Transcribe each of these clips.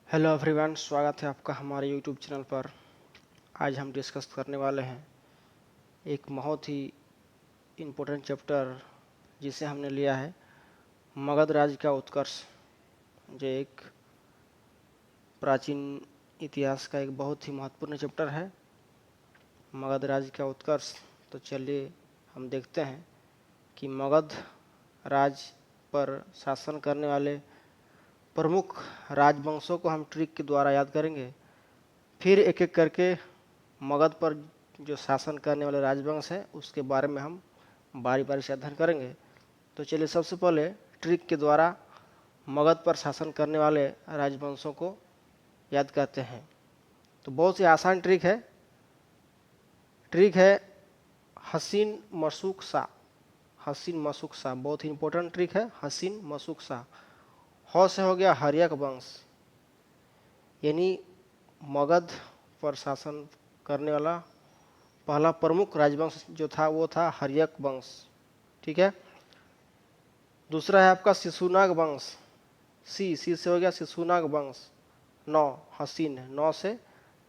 Hello everyone, स्वागत है आपका हमारे यूट्यूब चैनल पर। आज हम डिस्कस करने वाले हैं एक बहुत ही इम्पोर्टेंट चैप्टर जिसे हमने लिया है मगध राज्य का उत्कर्ष, जो एक प्राचीन इतिहास का एक बहुत ही महत्वपूर्ण चैप्टर है, मगध राज्य का उत्कर्ष। तो चलिए हम देखते हैं कि मगध राज्य पर शासन करने वाले प्रमुख राजवंशों को हम ट्रिक के द्वारा याद करेंगे। फिर एक एक करके मगध पर जो शासन करने वाले राजवंश हैं उसके बारे में हम बारी बारी से अध्ययन करेंगे। तो चलिए सबसे पहले ट्रिक के द्वारा मगध पर शासन करने वाले राजवंशों को याद करते हैं। तो बहुत ही आसान ट्रिक है हसीन मशूक शाह। हसीन मशूक शाह बहुत ही इंपॉर्टेंट ट्रिक है। हसीन मशूक शाह। ह से हो गया हर्यक वंश, यानी मगध पर शासन करने वाला पहला प्रमुख राजवंश जो था वो था हर्यक वंश। ठीक है। दूसरा है आपका शिशुनाग वंश। सी से हो गया शिशुनाग वंश। नौ हसीन, नौ से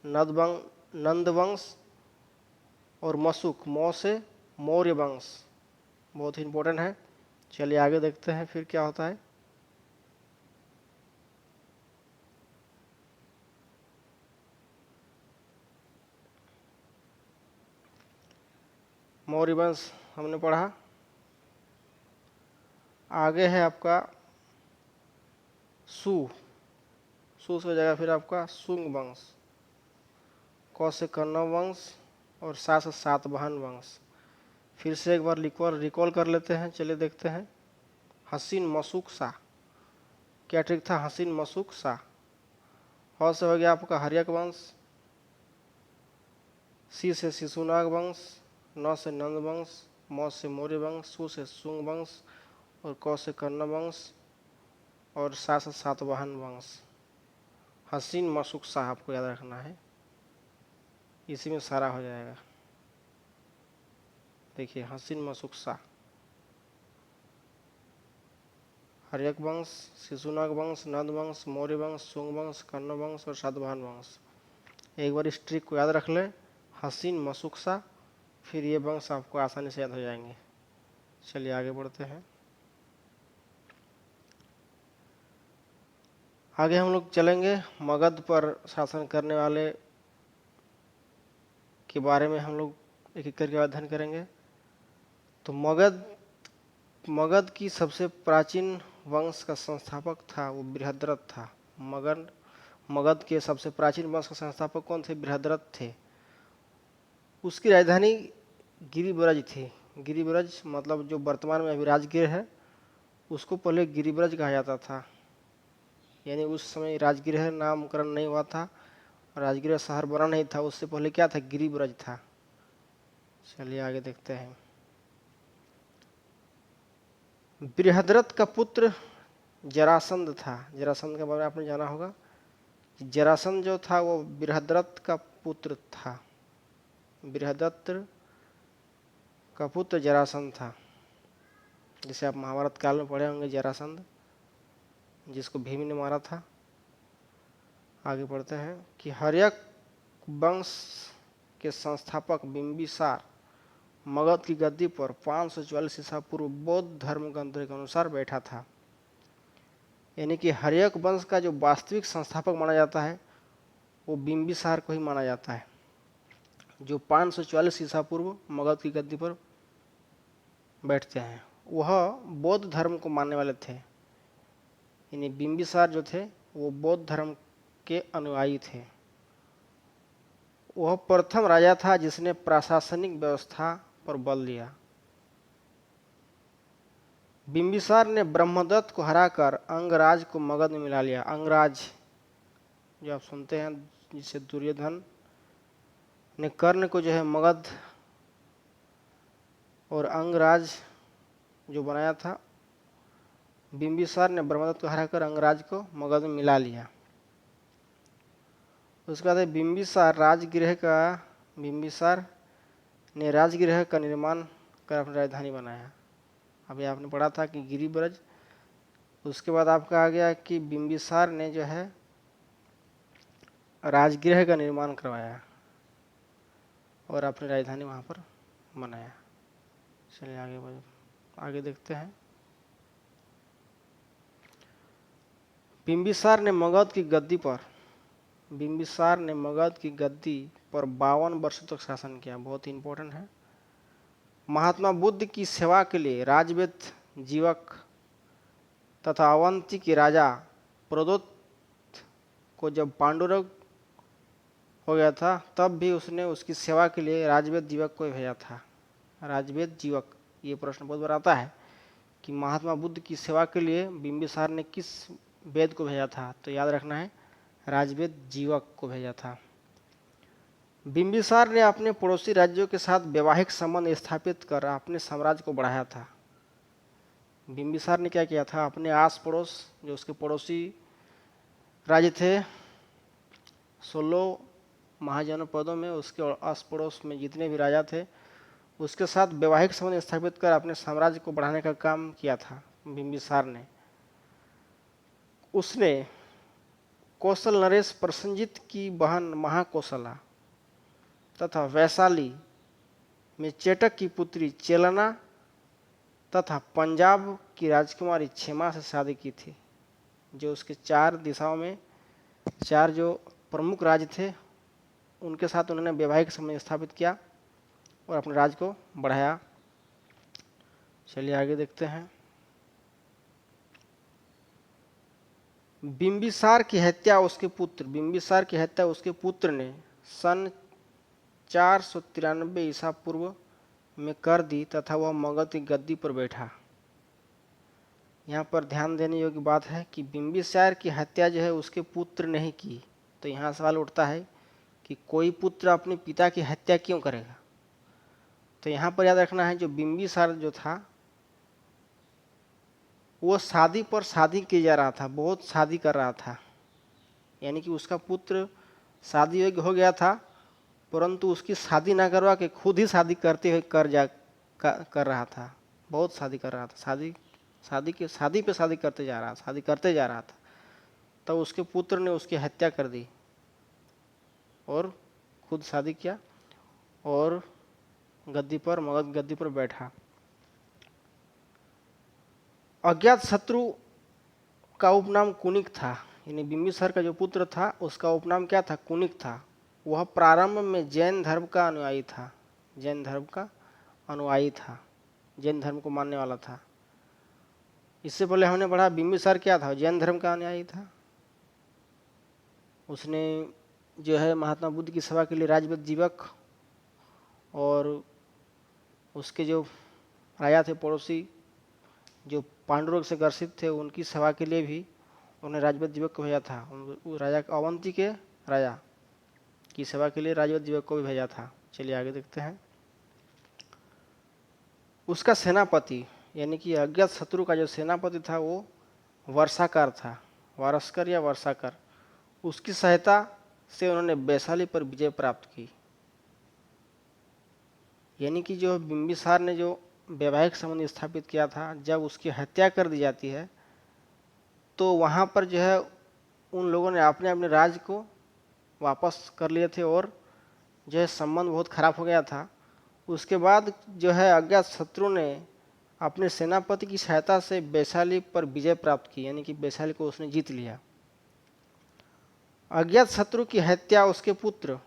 नंद वंश। और मशुक, मौ से मौर्य वंश। बहुत ही इंपॉर्टेंट है। चलिए आगे देखते हैं फिर क्या होता है। मौर्य वंश हमने पढ़ा। आगे है आपका सु से हो जाएगा फिर आपका सुंग वंश। क से कण्व वंश और सा से सातवाहन वंश। फिर से एक बार रिकॉल कर लेते हैं। चलिए देखते हैं। हसीन मशूक शाह, क्या ट्रिक था? हसीन मशूक शाह। ह से हो गया आपका हर्यक वंश। सी से शिशुनाग वंश। न से नंद वंश। म से मौर्य वंश। सु से सुंग वंश और क से कण्व वंश और सा से सातवाहन वंश। हसीन मशूक शाह आपको याद रखना है, इसी में सारा हो जाएगा। देखिए हसीन मशूक शाह, हर्यक वंश, शिशुनाग वंश, नंद वंश, मौर्य वंश, सुंग वंश, कण्व वंश और सातवाहन वंश। एक बार इस ट्रिक को याद रख लें, हसीन मशूक शाह, फिर ये वंश आपको आसानी से याद हो जाएंगे। चलिए आगे बढ़ते हैं। आगे हम लोग चलेंगे मगध पर शासन करने वाले के बारे में हम लोग एक एक करके अध्ययन करेंगे। तो मगध की सबसे प्राचीन वंश का संस्थापक था वो बृहद्रथ था। मगध के सबसे प्राचीन वंश का संस्थापक कौन थे? बृहद्रथ थे। उसकी राजधानी गिरिब्रज थी। गिरिब्रज मतलब जो वर्तमान में अभी राजगीर है, उसको पहले गिरिब्रज कहा जाता था। यानी उस समय राजगृह नामकरण नहीं हुआ था, राजगृह शहर बना नहीं था, उससे पहले क्या था? गिरिब्रज था। चलिए आगे देखते हैं। बृहद्रथ का पुत्र जरासंध था। जरासंध के बारे में आपने जाना होगा। जरासंध जो था वो बृहद्रथ का पुत्र था। बृहद्रथ का पुत्र जरासंध था, जिसे आप महाभारत काल में पढ़े होंगे, जरासंध जिसको भीम ने मारा था। आगे बढ़ते हैं कि हर्यक वंश के संस्थापक बिंबिसार मगध की गद्दी पर 544 ईसा पूर्व बौद्ध धर्म ग्रंथों के अनुसार बैठा था। यानी कि हर्यक वंश का जो वास्तविक संस्थापक माना जाता है वो बिंबिसार को ही माना जाता है, जो 544 ईसा पूर्व मगध की गद्दी पर बैठते हैं। वह बौद्ध धर्म को मानने वाले थे। यानी बिंबिसार जो थे वो बौद्ध धर्म के अनुयायी थे। वह प्रथम राजा था जिसने प्रशासनिक व्यवस्था पर बल दिया। बिंबिसार ने ब्रह्मदत्त को हराकर अंगराज को मगध में मिला लिया। अंगराज जो आप सुनते हैं, जिसे दुर्योधन ने कर्ण को जो है मगध और अंगराज जो बनाया था, बिंबिसार ने ब्रह्मदत्त को हराकर अंगराज को मगध में मिला लिया। उसके बाद बिंबिसार ने राजगृह का निर्माण कर अपनी राजधानी बनाया। अभी आपने पढ़ा था कि गिरिब्रज। उसके बाद आपका आ गया कि बिंबिसार ने जो है राजगृह का निर्माण करवाया और अपनी राजधानी वहाँ पर बनाया। चलिए आगे देखते हैं। बिंबिसार ने मगध की गद्दी पर बिंबिसार ने मगध की गद्दी पर 52 वर्षों तक शासन किया। बहुत ही इंपॉर्टेंट है। महात्मा बुद्ध की सेवा के लिए राजवेद जीवक तथा अवंती के राजा प्रदोत को जब पांडुरंग हो गया था तब भी उसने उसकी सेवा के लिए राजवेद जीवक को भेजा था। राजवेद जीवक, ये प्रश्न बहुत बार आता है कि महात्मा बुद्ध की सेवा के लिए बिंबिसार ने किस वेद को भेजा था, तो याद रखना है राजवेद जीवक को भेजा था। बिंबिसार ने अपने पड़ोसी राज्यों के साथ वैवाहिक संबंध स्थापित कर अपने साम्राज्य को बढ़ाया था। बिंबिसार ने क्या किया था, अपने आस पड़ोस जो उसके पड़ोसी राज्य थे 16 महाजनपदों में, उसके आस पड़ोस में जितने भी राजा थे उसके साथ वैवाहिक संबंध स्थापित कर अपने साम्राज्य को बढ़ाने का काम किया था बिंबिसार ने। उसने कौशल नरेश प्रसन्नजित की बहन महाकौशला तथा वैशाली में चेटक की पुत्री चेलना तथा पंजाब की राजकुमारी क्षेमा से शादी की थी। जो उसके 4 दिशाओं में 4 जो प्रमुख राज्य थे उनके साथ उन्होंने वैवाहिक संबंध स्थापित किया और अपने राज्य को बढ़ाया। चलिए आगे देखते हैं। बिंबिसार की हत्या उसके पुत्र ने सन 493 ईसा पूर्व में कर दी तथा वह मगध की गद्दी पर बैठा। यहाँ पर ध्यान देने योग्य बात है कि बिंबिसार की हत्या जो है उसके पुत्र ने ही की। तो यहाँ सवाल उठता है कि कोई पुत्र अपने पिता की हत्या क्यों करेगा। तो यहाँ पर याद रखना है जो बिंबिसार जो था वो शादी पर शादी किया जा रहा था, बहुत शादी कर रहा था। यानी कि उसका पुत्र शादी योग्य हो गया था परंतु उसकी शादी ना करवा के खुद ही शादी करते हुए कर रहा था, बहुत शादी कर रहा था। शादी पे शादी करते जा रहा था। तब उसके पुत्र ने उसकी हत्या कर दी और खुद शादी किया और मगध गद्दी पर बैठा। अज्ञात शत्रु का उपनाम कुनिक था। यानी बिंबिसार का जो पुत्र था उसका उपनाम क्या था, कुनिक था। वह प्रारंभ में जैन धर्म का अनुयायी था, जैन धर्म को मानने वाला था। इससे पहले हमने पढ़ा बिंबिसार क्या था, जैन धर्म का अनुयायी था। उसने जो है महात्मा बुद्ध की सेवा के लिए राजवेद जीवक और उसके जो राजा थे पड़ोसी जो पांडुरंग से ग्रसित थे उनकी सेवा के लिए भी उन्हें राजवेद जीवक को भेजा था। राजा अवंती के राजा की सेवा के लिए राजवेद जीवक को भी भेजा था। चलिए आगे देखते हैं। उसका सेनापति यानी कि अज्ञात शत्रु का जो सेनापति था वो वर्षाकर था, वारस्कर या वर्षाकर। उसकी सहायता से उन्होंने वैशाली पर विजय प्राप्त की। यानी कि जो बिंबिसार ने जो वैवाहिक संबंध स्थापित किया था जब उसकी हत्या कर दी जाती है तो वहाँ पर जो है उन लोगों ने अपने अपने राज्य को वापस कर लिए थे और जो है संबंध बहुत खराब हो गया था। उसके बाद जो है अज्ञात शत्रु ने अपने सेनापति की सहायता से वैशाली पर विजय प्राप्त की, यानी कि वैशाली को उसने जीत लिया। अज्ञात शत्रु की हत्या उसके पुत्र,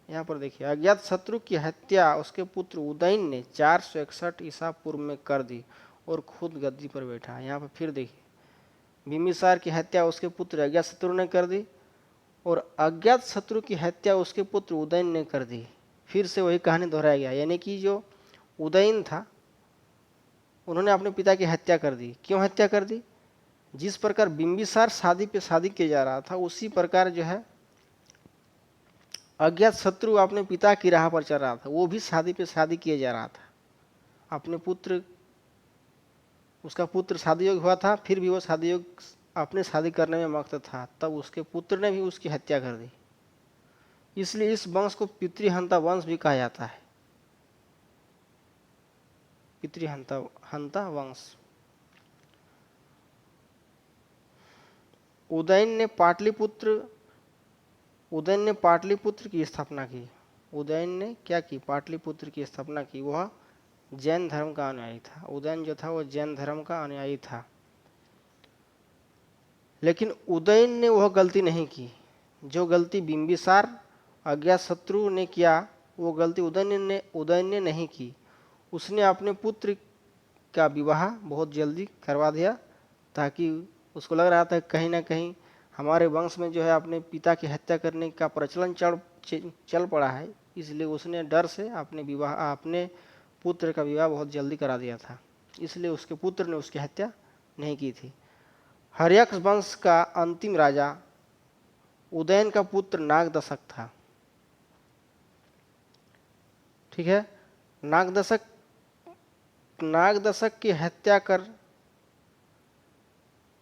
यहाँ पर देखिए, अज्ञात शत्रु की हत्या उसके पुत्र उदयन ने 461 ईसा पूर्व में कर दी और खुद गद्दी पर बैठा। यहाँ पर फिर देखिए बिंबिसार की हत्या उसके पुत्र अज्ञात शत्रु ने कर दी और अज्ञात शत्रु की हत्या उसके पुत्र उदयन ने कर दी। फिर से वही कहानी दोहराया गया। यानी कि जो उदयन था उन्होंने अपने पिता की हत्या कर दी। क्यों हत्या कर दी? जिस प्रकार बिंबिसार शादी पे शादी किया जा रहा था उसी प्रकार जो है अज्ञात शत्रु अपने पिता की राह पर चल रहा था, वो भी शादी पे शादी किया जा रहा था। उसका पुत्र शादी योग्य हुआ था फिर भी वो शादी योग्य अपने शादी करने में मस्त था, तब उसके पुत्र ने भी उसकी हत्या कर दी। इसलिए इस वंश को पितृहंता वंश भी कहा जाता है, पितृहंता वंश। उदयन ने पाटलिपुत्र उदयन ने पाटलिपुत्र की स्थापना की। उदयन ने क्या की? पाटलिपुत्र की स्थापना की। वह जैन धर्म का अनुयायी था। उदयन जो था वो जैन धर्म का अनुयायी था। लेकिन उदयन ने वह गलती नहीं की जो गलती बिंबिसार अज्ञातशत्रु ने किया। वो गलती उदयन ने नहीं की। उसने अपने पुत्र का विवाह बहुत जल्दी करवा दिया, ताकि उसको लग रहा था कहीं ना कहीं हमारे वंश में जो है अपने पिता की हत्या करने का प्रचलन चल पड़ा है, इसलिए उसने डर से अपने पुत्र का विवाह बहुत जल्दी करा दिया था। इसलिए उसके पुत्र ने उसकी हत्या नहीं की थी। हर्यक्ष वंश का अंतिम राजा उदयन का पुत्र नागदशक था। ठीक है। नागदशक की हत्या कर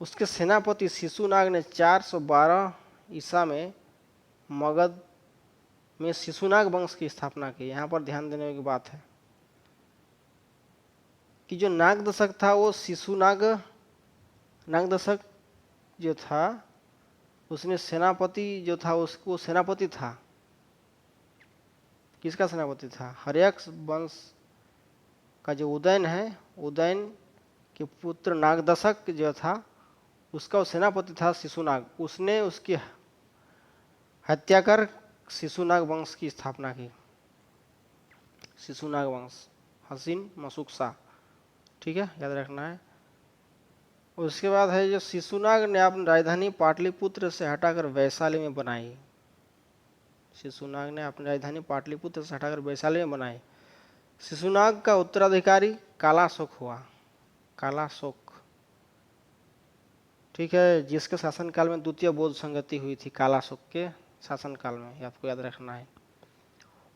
उसके सेनापति शिशुनाग ने 412 ईसा में मगध में शिशुनाग वंश की स्थापना की। यहाँ पर ध्यान देने की बात है कि जो नागदशक था वो नागदशक जो था उसने सेनापति जो था उसको सेनापति था। किसका सेनापति था? हर्यक्ष वंश का जो उदयन है, उदयन के पुत्र नागदशक जो था उसका वो सेनापति था शिशुनाग। उसने उसकी हत्या कर शिशुनाग वंश की स्थापना की। शिशुनाग वंश, हसीन मसुकसा। ठीक है, याद रखना है। उसके बाद है जो शिशुनाग ने अपनी राजधानी पाटलिपुत्र से हटाकर वैशाली में बनाई। शिशुनाग ने अपनी राजधानी पाटलिपुत्र से हटाकर वैशाली में बनाई। शिशुनाग का उत्तराधिकारी कालाशोक हुआ। कालाशोक, ठीक है, जिसके शासनकाल में द्वितीय बौद्ध संगति हुई थी। कालाशोक के शासनकाल में, ये आपको याद रखना है।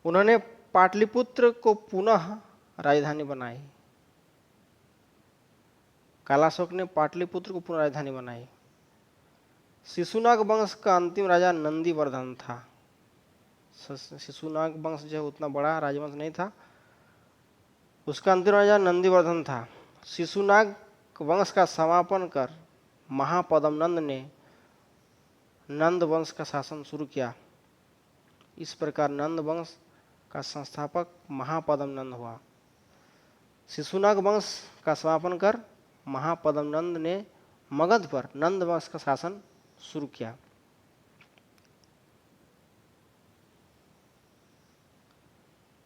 उन्होंने पाटलिपुत्र को पुनः राजधानी बनाई। कालाशोक ने पाटलिपुत्र को पुनः राजधानी बनाई। शिशुनाग वंश का अंतिम राजा नंदीवर्धन था। शिशुनाग वंश जो उतना बड़ा राजवंश नहीं था, उसका अंतिम राजा नंदीवर्धन था। शिशुनाग वंश का समापन कर महापद्मनंद ने नंद वंश का शासन शुरू किया। इस प्रकार नंद वंश का संस्थापक महापद्मनंद हुआ। शिशुनाग वंश का समापन कर महापद्मनंद ने मगध पर नंद वंश का शासन शुरू किया।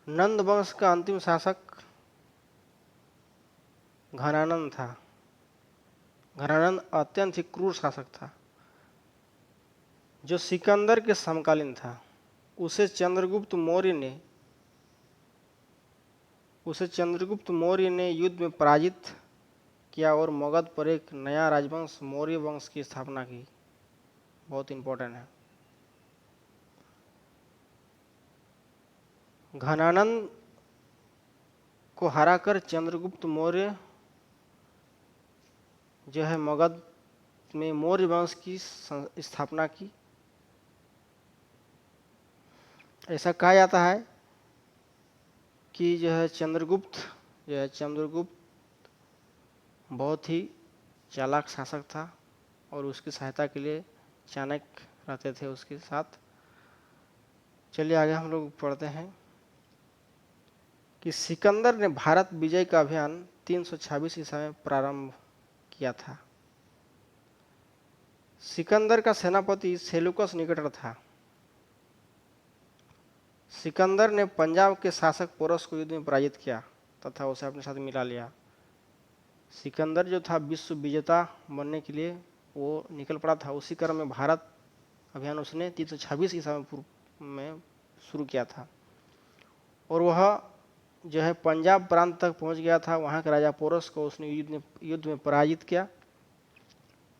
नंद वंश का अंतिम शासक घनानंद था। घनानंद अत्यंत ही क्रूर शासक था जो सिकंदर के समकालीन था। उसे चंद्रगुप्त मौर्य ने युद्ध में पराजित किया और मगध पर एक नया राजवंश मौर्य वंश की स्थापना की। बहुत इंपॉर्टेंट है। घनानंद को हराकर चंद्रगुप्त मौर्य जो है मगध में मौर्य वंश की स्थापना की। ऐसा कहा जाता है कि जो है चंद्रगुप्त बहुत ही चालाक शासक था और उसकी सहायता के लिए चाणक्य रहते थे उसके साथ। चलिए आगे हम लोग पढ़ते हैं कि सिकंदर ने भारत विजय का अभियान 326 ईसा में प्रारंभ किया था। सिकंदर का सेनापति सेलुकस निकटर था। सिकंदर ने पंजाब के शासक पोरस को युद्ध में पराजित किया तथा उसे अपने साथ मिला लिया। सिकंदर जो था विश्व विजेता बनने के लिए वो निकल पड़ा था। उसी क्रम में भारत अभियान उसने 326 ईसा में शुरू किया था और वह जो है पंजाब प्रांत तक पहुंच गया था। वहां के राजा पोरस को उसने युद्ध में पराजित किया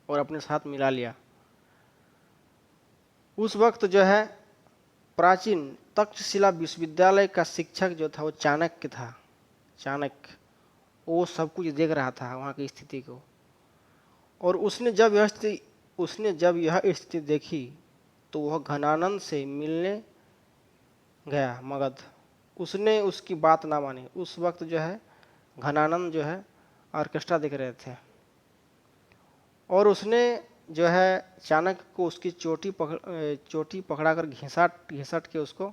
और अपने साथ मिला लिया। उस वक्त जो है प्राचीन तक्षशिला विश्वविद्यालय का शिक्षक जो था वो चाणक्य था। चाणक्य वो सब कुछ देख रहा था वहाँ की स्थिति को, और उसने जब यह स्थिति देखी तो वह घनानंद से मिलने गया मगध। उसने उसकी बात ना मानी। उस वक्त जो है घनानंद जो है ऑर्केस्ट्रा देख रहे थे और उसने जो है चाणक्य को उसकी चोटी पकड़ा कर घिसट घिसट के उसको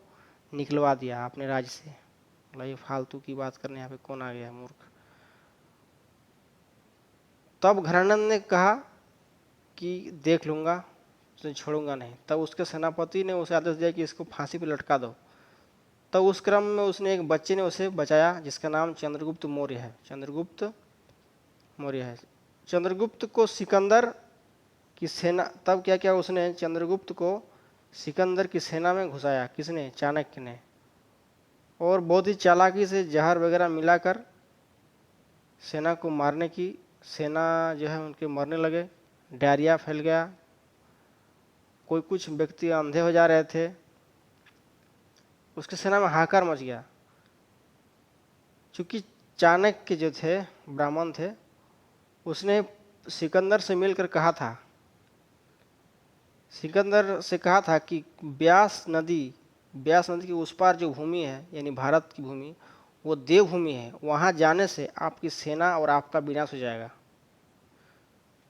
निकलवा दिया अपने राज्य से। मतलब ये फालतू की बात करने यहाँ पे कौन आ गया मूर्ख। तब घरानंद ने कहा कि देख लूंगा, तुझे छोड़ूंगा नहीं। तब उसके सेनापति ने उसे आदेश दिया कि इसको फांसी पर लटका दो। तब उस क्रम में उसने एक बच्चे ने उसे बचाया जिसका नाम चंद्रगुप्त मौर्य है। चंद्रगुप्त मौर्य है। चंद्रगुप्त को सिकंदर की सेना, तब क्या किया उसने, चंद्रगुप्त को सिकंदर की सेना में घुसाया। किसने? चाणक्य ने। और बहुत ही चालाकी से जहर वगैरह मिलाकर सेना को मारने की, सेना जो है उनके मरने लगे, डायरिया फैल गया, कोई कुछ व्यक्ति अंधे हो जा रहे थे, उसकी सेना में हाहाकार मच गया। चूंकि चाणक्य जो थे ब्राह्मण थे, उसने सिकंदर से मिलकर कहा था, सिकंदर से कहा था कि ब्यास नदी की उस पार जो भूमि है यानी भारत की भूमि, वो देवभूमि है, वहां जाने से आपकी सेना और आपका विनाश हो जाएगा।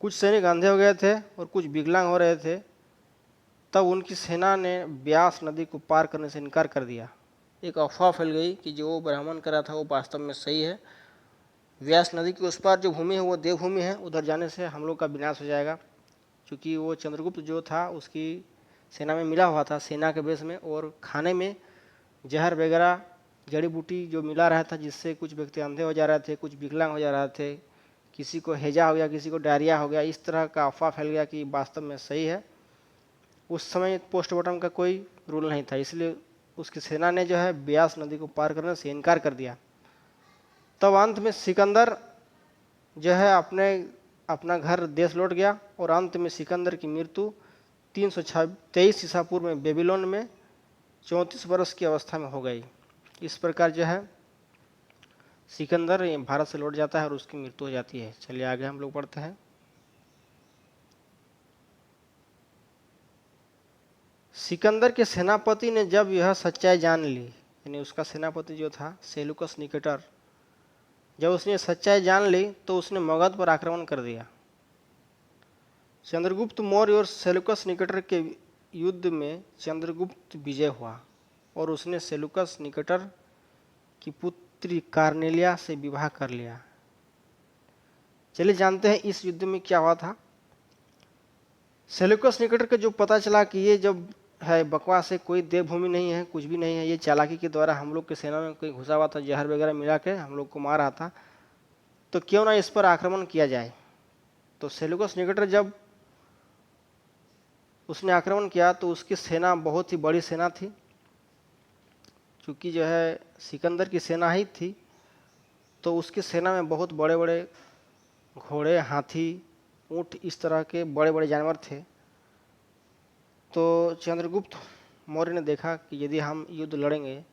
कुछ सैनिक अंधे हो गए थे और कुछ विकलांग हो रहे थे। तब उनकी सेना ने ब्यास नदी को पार करने से इनकार कर दिया। एक अफवाह फैल गई कि जो ब्राह्मण कर रहा था वो वास्तव में सही है। व्यास नदी के उस पार जो भूमि है वो देवभूमि है, उधर जाने से हम लोग का विनाश हो जाएगा। क्योंकि वो चंद्रगुप्त जो था उसकी सेना में मिला हुआ था, सेना के बेस में, और खाने में जहर वगैरह जड़ी बूटी जो मिला रहा था, जिससे कुछ व्यक्ति अंधे हो जा रहे थे, कुछ विकलांग हो जा रहे थे, किसी को हैजा हो गया, किसी को डायरिया हो गया। इस तरह का अफवाह फैल गया कि वास्तव में सही है। उस समय पोस्टमार्टम का कोई रूल नहीं था, इसलिए उसकी सेना ने जो है ब्यास नदी को पार करने से इनकार कर दिया। तब अंत में सिकंदर जो है अपना घर देश लौट गया, और अंत में सिकंदर की मृत्यु 323 ईसा पूर्व में बेबीलोन में 34 वर्ष की अवस्था में हो गई। इस प्रकार जो है सिकंदर भारत से लौट जाता है और उसकी मृत्यु हो जाती है। चलिए आगे हम लोग पढ़ते हैं। सिकंदर के सेनापति ने जब यह सच्चाई जान ली, यानी उसका सेनापति जो था सेलुकस निकेटर, जब उसने सच्चाई जान ली तो उसने मगध पर आक्रमण कर दिया। चंद्रगुप्त मौर्य और सेलुकस निकेटर के युद्ध में चंद्रगुप्त विजय हुआ और उसने सेलुकस निकेटर की पुत्री कार्नेलिया से विवाह कर लिया। चलिए जानते हैं इस युद्ध में क्या हुआ था। सेलुकस निकेटर को जो पता चला कि ये जब है बकवास है, कोई देवभूमि नहीं है, कुछ भी नहीं है, ये चालाकी के द्वारा हम लोग की सेना में कोई घुसा हुआ था, जहर वगैरह मिला के हम लोग को मार रहा था, तो क्यों ना इस पर आक्रमण किया जाए। तो सेलुकस निकेटर जब उसने आक्रमण किया तो उसकी सेना बहुत ही बड़ी सेना थी, क्योंकि जो है सिकंदर की सेना ही थी, तो उसकी सेना में बहुत बड़े बड़े घोड़े, हाथी, ऊँट, इस तरह के बड़े बड़े जानवर थे। तो चंद्रगुप्त मौर्य ने देखा कि यदि हम युद्ध लड़ेंगे,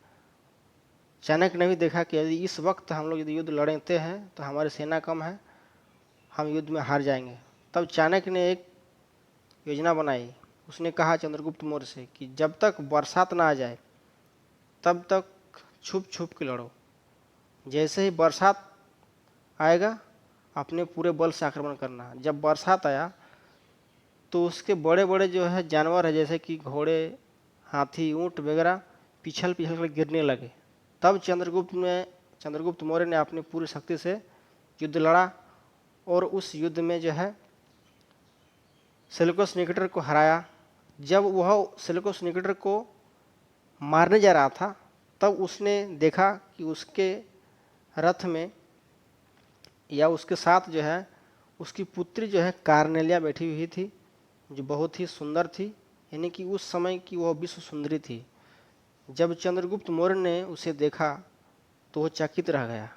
चाणक्य ने भी देखा कि यदि इस वक्त हम लोग यदि युद्ध लड़ते हैं तो हमारी सेना कम है, हम युद्ध में हार जाएंगे। तब चाणक्य ने एक योजना बनाई। उसने कहा चंद्रगुप्त मौर्य से कि जब तक बरसात ना आ जाए तब तक छुप छुप के लड़ो, जैसे ही बरसात आएगा अपने पूरे बल से आक्रमण करना। जब बरसात आया तो उसके बड़े बड़े जो है जानवर है, जैसे कि घोड़े, हाथी, ऊँट वगैरह पिछल पिछल कर गिरने लगे। तब चंद्रगुप्त मौर्य ने अपनी पूरी शक्ति से युद्ध लड़ा और उस युद्ध में जो है सेलुकस निकेटर को हराया। जब वह सेलुकस निकेटर को मारने जा रहा था तब उसने देखा कि उसके रथ में या उसके साथ जो है उसकी पुत्री जो है कार्नेलिया बैठी हुई थी, जो बहुत ही सुंदर थी, यानी कि उस समय की वह विश्व सुंदरी थी। जब चंद्रगुप्त मौर्य ने उसे देखा तो वह चकित रह गया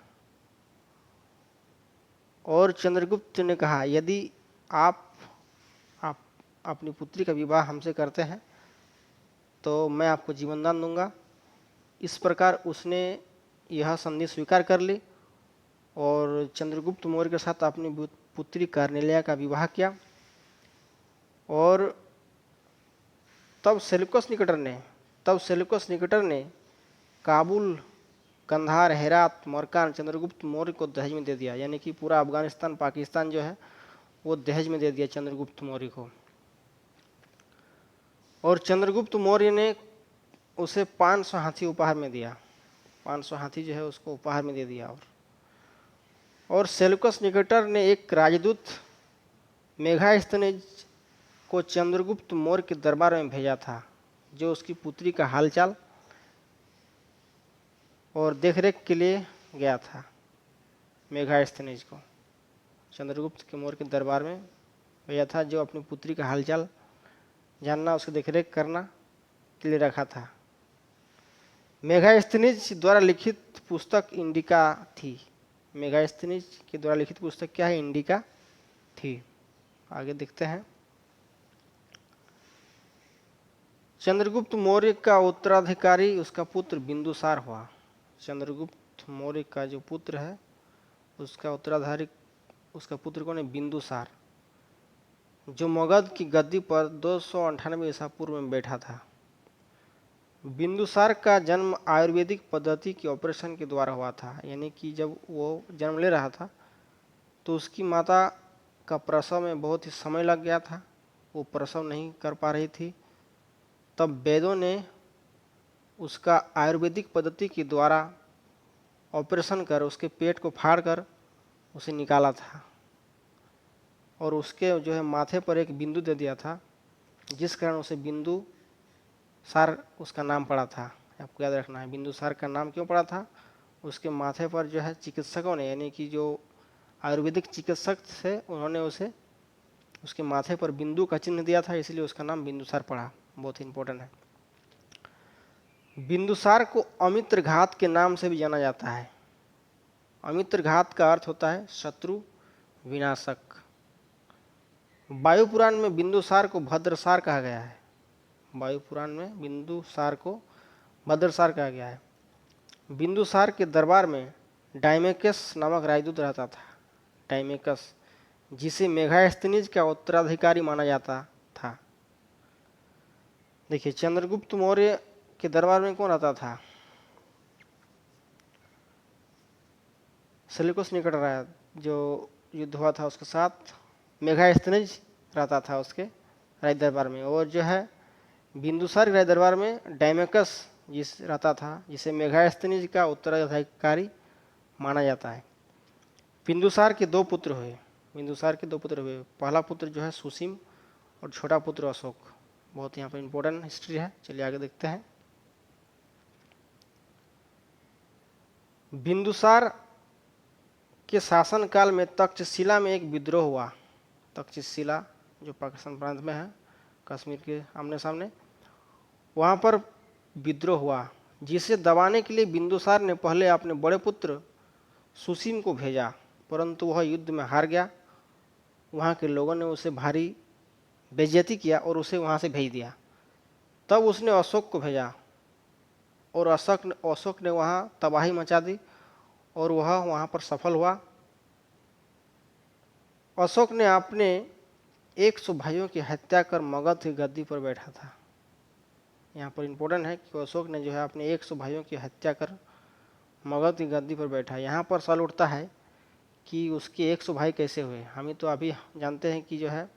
और चंद्रगुप्त ने कहा यदि आप अपनी पुत्री का विवाह हमसे करते हैं तो मैं आपको जीवन दान दूंगा। इस प्रकार उसने यह संधि स्वीकार कर ली और चंद्रगुप्त मौर्य के साथ अपनी पुत्री कार्नेलिया का विवाह किया। और तब सेलुकस निकेटर ने काबुल, कंधार, हेरात, मरकान चंद्रगुप्त मौर्य को दहेज में दे दिया, यानी कि पूरा अफगानिस्तान, पाकिस्तान जो है वो दहेज में दे दिया चंद्रगुप्त मौर्य को। और चंद्रगुप्त मौर्य ने उसे 500 हाथी उपहार में दिया। 500 हाथी जो है उसको उपहार में दे दिया। और सेल्यूकस निकेटर ने एक राजदूत मेगास्थनीज को चंद्रगुप्त मौर्य के दरबार में भेजा था, जो उसकी पुत्री का हालचाल और देखरेख के लिए गया था। मेगास्थनीज को चंद्रगुप्त के मौर्य के दरबार में भेजा था, जो अपनी पुत्री का हालचाल जानना, उसकी देखरेख करना के लिए रखा था। मेगास्थनीज द्वारा लिखित पुस्तक इंडिका थी। मेगास्थनीज के द्वारा लिखित पुस्तक क्या है? इंडिका थी। आगे देखते हैं। चंद्रगुप्त मौर्य का उत्तराधिकारी उसका पुत्र बिंदुसार हुआ। चंद्रगुप्त मौर्य का जो पुत्र है उसका उत्तराधिकारी उसका पुत्र कौन है? बिंदुसार, जो मगध की गद्दी पर 298 ईसा पूर्व में बैठा था। बिंदुसार का जन्म आयुर्वेदिक पद्धति के ऑपरेशन के द्वारा हुआ था, यानी कि जब वो जन्म ले रहा था तो उसकी माता का प्रसव में बहुत ही समय लग गया था, वो प्रसव नहीं कर पा रही थी। तब वैद्यों ने उसका आयुर्वेदिक पद्धति के द्वारा ऑपरेशन कर उसके पेट को फाड़ कर उसे निकाला था, और उसके जो है माथे पर एक बिंदु दे दिया था, जिस कारण उसे बिंदुसार उसका नाम पड़ा था। आपको याद रखना है बिंदुसार का नाम क्यों पड़ा था। उसके माथे पर जो है चिकित्सकों ने, यानी कि जो आयुर्वेदिक चिकित्सक थे, उन्होंने उसे उसके माथे पर बिंदु का चिन्ह दिया था, इसलिए उसका नाम बिंदुसार पड़ा। बहुत ही इंपॉर्टेंट है। बिंदुसार को अमित्र घात के नाम से भी जाना जाता है। अमित्र घात का अर्थ होता है शत्रु विनाशक। वायु पुराण में बिंदुसार को भद्रसार कहा गया है। वायु पुराण में बिंदुसार को भद्रसार कहा गया है। बिंदुसार के दरबार में डायमेकस नामक राजदूत रहता था। डायमेकस, जिसे मेगास्थनीज का उत्तराधिकारी माना जाता था। देखिए, चंद्रगुप्त मौर्य के दरबार में कौन रहता था? सेल्यूकस निकेटर, जो युद्ध हुआ था उसके साथ मेगास्थनीज रहता था उसके राज दरबार में। और जो है बिंदुसार राज दरबार में डायमेकस जिस रहता था, जिसे मेगास्थनीज का उत्तराधिकारी माना जाता है। बिंदुसार के दो पुत्र हुए। पहला पुत्र जो है सुसीम और छोटा पुत्र अशोक। बहुत यहाँ पर इंपॉर्टेंट हिस्ट्री है। चलिए आगे देखते हैं। बिंदुसार के शासनकाल में तक्षशिला में एक विद्रोह हुआ। तक्षशिला जो पाकिस्तान प्रांत में है, कश्मीर के आमने सामने, वहाँ पर विद्रोह हुआ, जिसे दबाने के लिए बिंदुसार ने पहले अपने बड़े पुत्र सुसीम को भेजा, परंतु वह युद्ध में हार गया। वहाँ के लोगों ने उसे भारी बेइज्जती किया और उसे वहाँ से भेज दिया। तब उसने अशोक को भेजा और अशोक ने वहाँ तबाही मचा दी और वह वहाँ पर सफल हुआ। अशोक ने अपने 100 भाइयों की हत्या कर मगध की गद्दी पर बैठा था। यहाँ पर इंपॉर्टेंट है कि अशोक ने जो है अपने 100 भाइयों की हत्या कर मगध की गद्दी पर बैठा। यहाँ पर सवाल उठता है कि उसके 100 भाई कैसे हुए। हम तो अभी जानते हैं कि जो है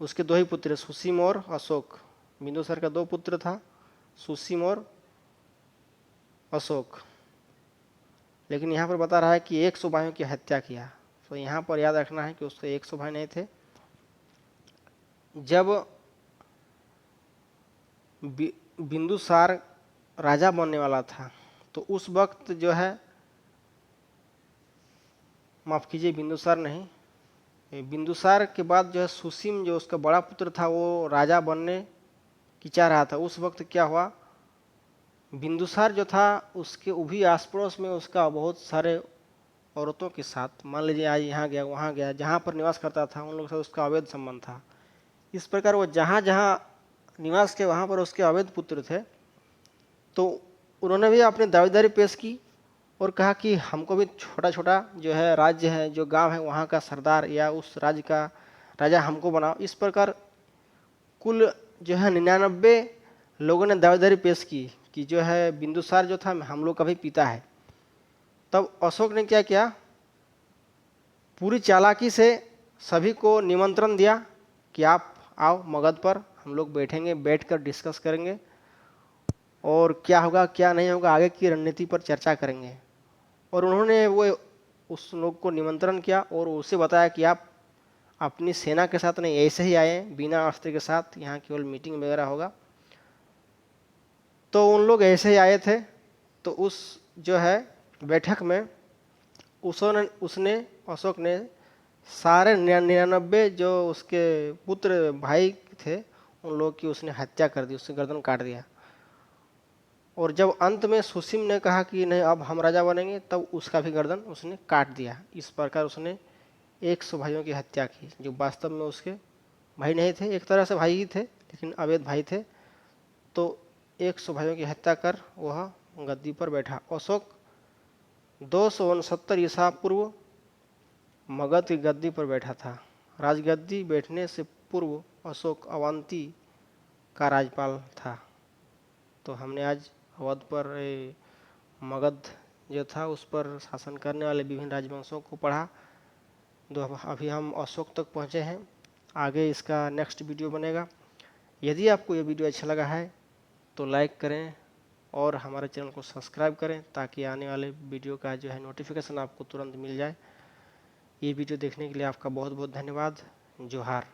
उसके दो ही पुत्र, सुसीम और अशोक। बिंदुसार का 2 पुत्र था, सुसीम और अशोक। लेकिन यहाँ पर बता रहा है कि 100 भाइयों की हत्या किया। तो यहाँ पर याद रखना है कि उसके 100 भाई नहीं थे। जब बिंदुसार राजा बनने वाला था तो उस वक्त जो है, माफ कीजिए, बिंदुसार नहीं, बिंदुसार के बाद जो है सुसीम जो उसका बड़ा पुत्र था वो राजा बनने की चाह रहा था। उस वक्त क्या हुआ, बिंदुसार जो था उसके उभी आस पड़ोस में उसका बहुत सारे औरतों के साथ, मान लीजिए आज यहाँ गया वहाँ गया, जहाँ पर निवास करता था उन लोगों से उसका अवैध संबंध था। इस प्रकार वो जहाँ जहाँ निवास के वहाँ पर उसके अवैध पुत्र थे। तो उन्होंने भी अपनी दावेदारी पेश की और कहा कि हमको भी छोटा छोटा जो है राज्य है, जो गांव है, वहाँ का सरदार या उस राज्य का राजा हमको बनाओ। इस प्रकार कुल जो है 99 लोगों ने दावेदारी पेश की कि जो है बिंदुसार जो था हम लोग का भी पिता है। तब अशोक ने क्या किया, पूरी चालाकी से सभी को निमंत्रण दिया कि आप आओ मगध पर, हम लोग बैठेंगे, बैठकर डिस्कस करेंगे और क्या होगा क्या नहीं होगा आगे की रणनीति पर चर्चा करेंगे। और उन्होंने वो उस लोग को निमंत्रण किया और उसे बताया कि आप अपनी सेना के साथ नहीं, ऐसे ही आए बिना अस्त्र के साथ, यहाँ केवल मीटिंग वगैरह होगा। तो उन लोग ऐसे ही आए थे। तो उस जो है बैठक में उसने अशोक ने सारे 99 जो उसके पुत्र भाई थे उन लोग की उसने हत्या कर दी, उससे गर्दन काट दिया। और जब अंत में सुसीम ने कहा कि नहीं अब हम राजा बनेंगे, तब उसका भी गर्दन उसने काट दिया। इस प्रकार उसने 100 भाइयों की हत्या की जो वास्तव में उसके भाई नहीं थे, एक तरह से भाई ही थे लेकिन अवैध भाई थे। तो 100 भाइयों की हत्या कर वह गद्दी पर बैठा। अशोक 269 ईसा पूर्व मगध की गद्दी पर बैठा था। राजगद्दी बैठने से पूर्व अशोक अवंती का राज्यपाल था। तो हमने आज अवध पर मगध जो था उस पर शासन करने वाले विभिन्न राजवंशों को पढ़ा। तो अभी हम अशोक तक पहुँचे हैं, आगे इसका नेक्स्ट वीडियो बनेगा। यदि आपको ये वीडियो अच्छा लगा है तो लाइक करें और हमारे चैनल को सब्सक्राइब करें ताकि आने वाले वीडियो का जो है नोटिफिकेशन आपको तुरंत मिल जाए। ये वीडियो देखने के लिए आपका बहुत बहुत धन्यवाद। जोहार।